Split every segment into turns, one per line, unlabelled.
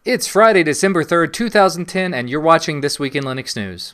It's Friday, December 3rd, 2010, and you're watching This Week in Linux News.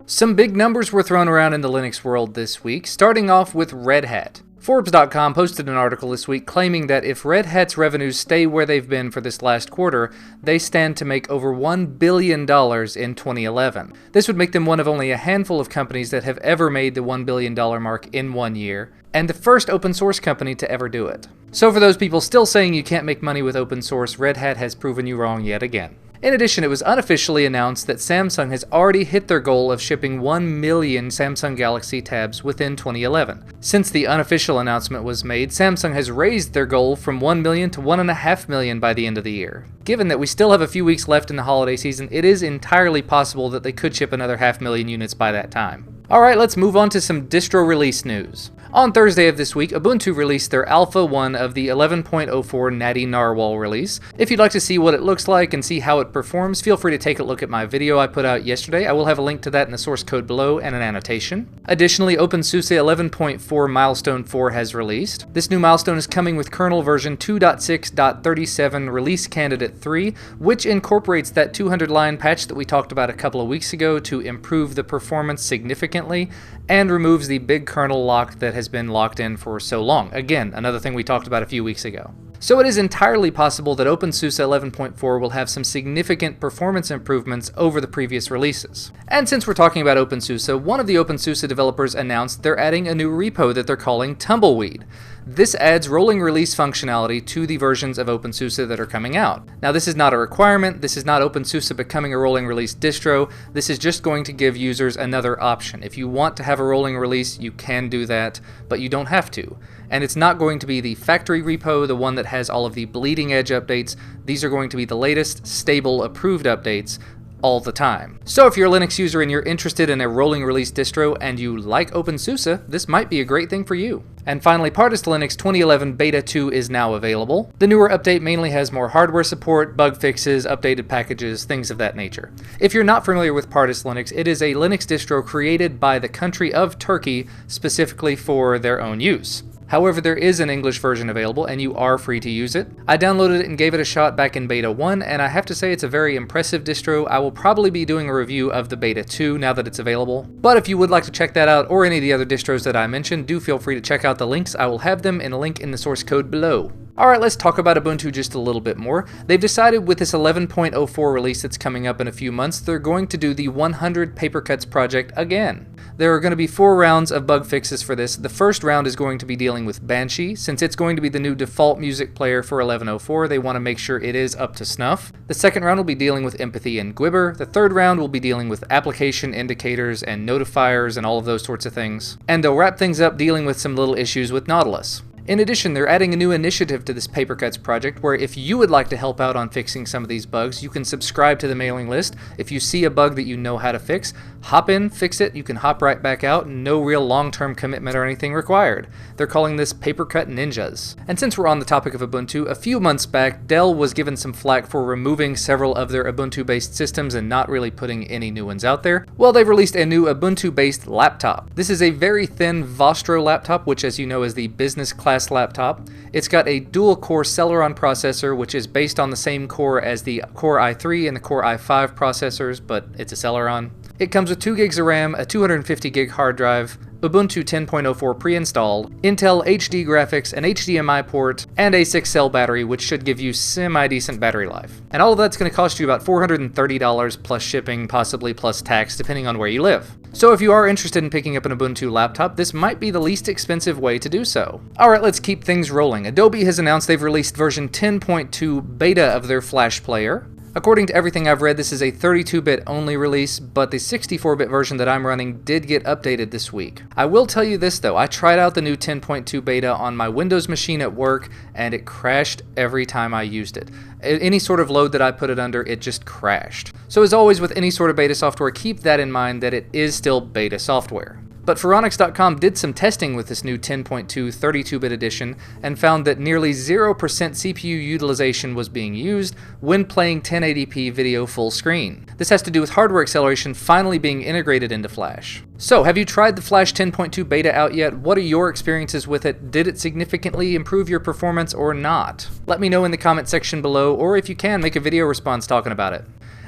Some big numbers were thrown around in the Linux world this week, starting off with Red Hat. Forbes.com posted an article this week claiming that if Red Hat's revenues stay where they've been for this last quarter, they stand to make over $1 billion in 2011. This would make them one of only a handful of companies that have ever made the $1 billion mark in 1 year, and the first open source company to ever do it. So for those people still saying you can't make money with open source, Red Hat has proven you wrong yet again. In addition, it was unofficially announced that Samsung has already hit their goal of shipping 1 million Samsung Galaxy Tabs within 2011. Since the unofficial announcement was made, Samsung has raised their goal from 1 million to 1.5 million by the end of the year. Given that we still have a few weeks left in the holiday season, it is entirely possible that they could ship another 500,000 units by that time. Alright, let's move on to some distro release news. On Thursday of this week, Ubuntu released their Alpha 1 of the 11.04 Natty Narwhal release. If you'd like to see what it looks like and see how it performs, feel free to take a look at my video I put out yesterday. I will have a link to that in the source code below and an annotation. Additionally, OpenSUSE 11.4 Milestone 4 has released. This new milestone is coming with kernel version 2.6.37 Release Candidate 3, which incorporates that 200-line patch that we talked about a couple of weeks ago to improve the performance significantly, and removes the big kernel lock that has been locked in for so long. Again, another thing we talked about a few weeks ago. So it is entirely possible that OpenSUSE 11.4 will have some significant performance improvements over the previous releases. And since we're talking about OpenSUSE, one of the OpenSUSE developers announced they're adding a new repo that they're calling Tumbleweed. This adds rolling release functionality to the versions of OpenSUSE that are coming out. Now, this is not a requirement. This is not OpenSUSE becoming a rolling release distro. This is just going to give users another option. If you want to have a rolling release, you can do that, but you don't have to. And it's not going to be the factory repo, the one that has all of the bleeding edge updates. These are going to be the latest, stable, approved updates all the time. So if you're a Linux user and you're interested in a rolling release distro and you like OpenSUSE, this might be a great thing for you. And finally, Partist Linux 2011 Beta 2 is now available. The newer update mainly has more hardware support, bug fixes, updated packages, things of that nature. If you're not familiar with Partist Linux, it is a Linux distro created by the country of Turkey specifically for their own use. However, there is an English version available, and you are free to use it. I downloaded it and gave it a shot back in Beta 1, and I have to say it's a very impressive distro. I will probably be doing a review of the Beta 2 now that it's available. But if you would like to check that out, or any of the other distros that I mentioned, do feel free to check out the links. I will have them in a link in the source code below. Alright, let's talk about Ubuntu just a little bit more. They've decided with this 11.04 release that's coming up in a few months, they're going to do the 100 paper cuts project again. There are going to be 4 rounds of bug fixes for this. The first round is going to be dealing with Banshee. Since it's going to be the new default music player for 11.04, they want to make sure it is up to snuff. The second round will be dealing with Empathy and Gwibber. The third round will be dealing with application indicators and notifiers and all of those sorts of things. And they'll wrap things up dealing with some little issues with Nautilus. In addition, they're adding a new initiative to this Paper Cuts project where if you would like to help out on fixing some of these bugs, you can subscribe to the mailing list. If you see a bug that you know how to fix, hop in, fix it, you can hop right back out, no real long-term commitment or anything required. They're calling this Paper Cut Ninjas. And since we're on the topic of Ubuntu, a few months back, Dell was given some flack for removing several of their Ubuntu-based systems and not really putting any new ones out there. Well, they've released a new Ubuntu-based laptop. This is a very thin Vostro laptop, which as you know is the business class laptop. It's got a dual-core Celeron processor, which is based on the same core as the Core i3 and the Core i5 processors, but it's a Celeron. It comes with 2 gigs of RAM, a 250 gig hard drive, Ubuntu 10.04 pre-installed, Intel HD graphics, an HDMI port, and a 6-cell battery, which should give you semi-decent battery life. And all of that's going to cost you about $430 plus shipping, possibly plus tax, depending on where you live. So if you are interested in picking up an Ubuntu laptop, this might be the least expensive way to do so. Alright, let's keep things rolling. Adobe has announced they've released version 10.2 beta of their Flash player. According to everything I've read, this is a 32-bit only release, but the 64-bit version that I'm running did get updated this week. I will tell you this though, I tried out the new 10.2 beta on my Windows machine at work, and it crashed every time I used it. Any sort of load that I put it under, it just crashed. So as always with any sort of beta software, keep that in mind that it is still beta software. But Phoronix.com did some testing with this new 10.2 32-bit edition and found that nearly 0% CPU utilization was being used when playing 1080p video full screen. This has to do with hardware acceleration finally being integrated into Flash. So, have you tried the Flash 10.2 beta out yet? What are your experiences with it? Did it significantly improve your performance or not? Let me know in the comment section below, or if you can, make a video response talking about it.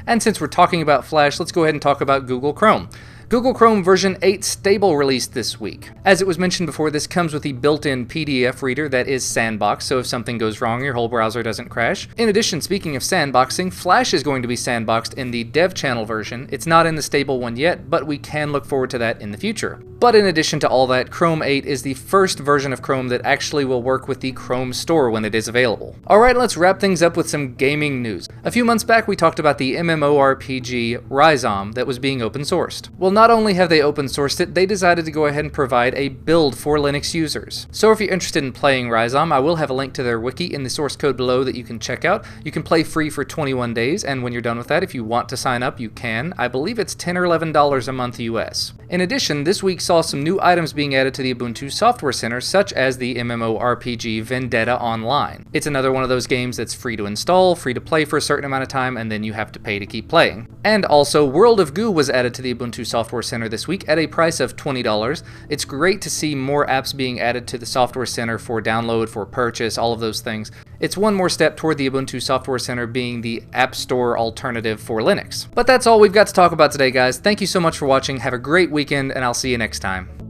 And since we're talking about Flash, let's go ahead and talk about Google Chrome. Google Chrome version 8 stable released this week. As it was mentioned before, this comes with the built-in PDF reader that is sandboxed, so if something goes wrong, your whole browser doesn't crash. In addition, speaking of sandboxing, Flash is going to be sandboxed in the dev channel version. It's not in the stable one yet, but we can look forward to that in the future. But in addition to all that, Chrome 8 is the first version of Chrome that actually will work with the Chrome store when it is available. Alright, let's wrap things up with some gaming news. A few months back, we talked about the MMORPG Ryzom that was being open sourced. Well, not only have they open sourced it, they decided to go ahead and provide a build for Linux users. So if you're interested in playing Ryzom, I will have a link to their wiki in the source code below that you can check out. You can play free for 21 days, and when you're done with that, if you want to sign up, you can. I believe it's $10 or $11 a month US. In addition, this week saw some new items being added to the Ubuntu Software Center, such as the MMORPG Vendetta Online. It's another one of those games that's free to install, free to play for a certain amount of time, and then you have to pay to keep playing. And also, World of Goo was added to the Ubuntu Software Center this week at a price of $20. It's great to see more apps being added to the Software Center for download, for purchase, all of those things. It's one more step toward the Ubuntu Software Center being the App Store alternative for Linux. But that's all we've got to talk about today, guys. Thank you so much for watching. Have a great weekend, and I'll see you next time.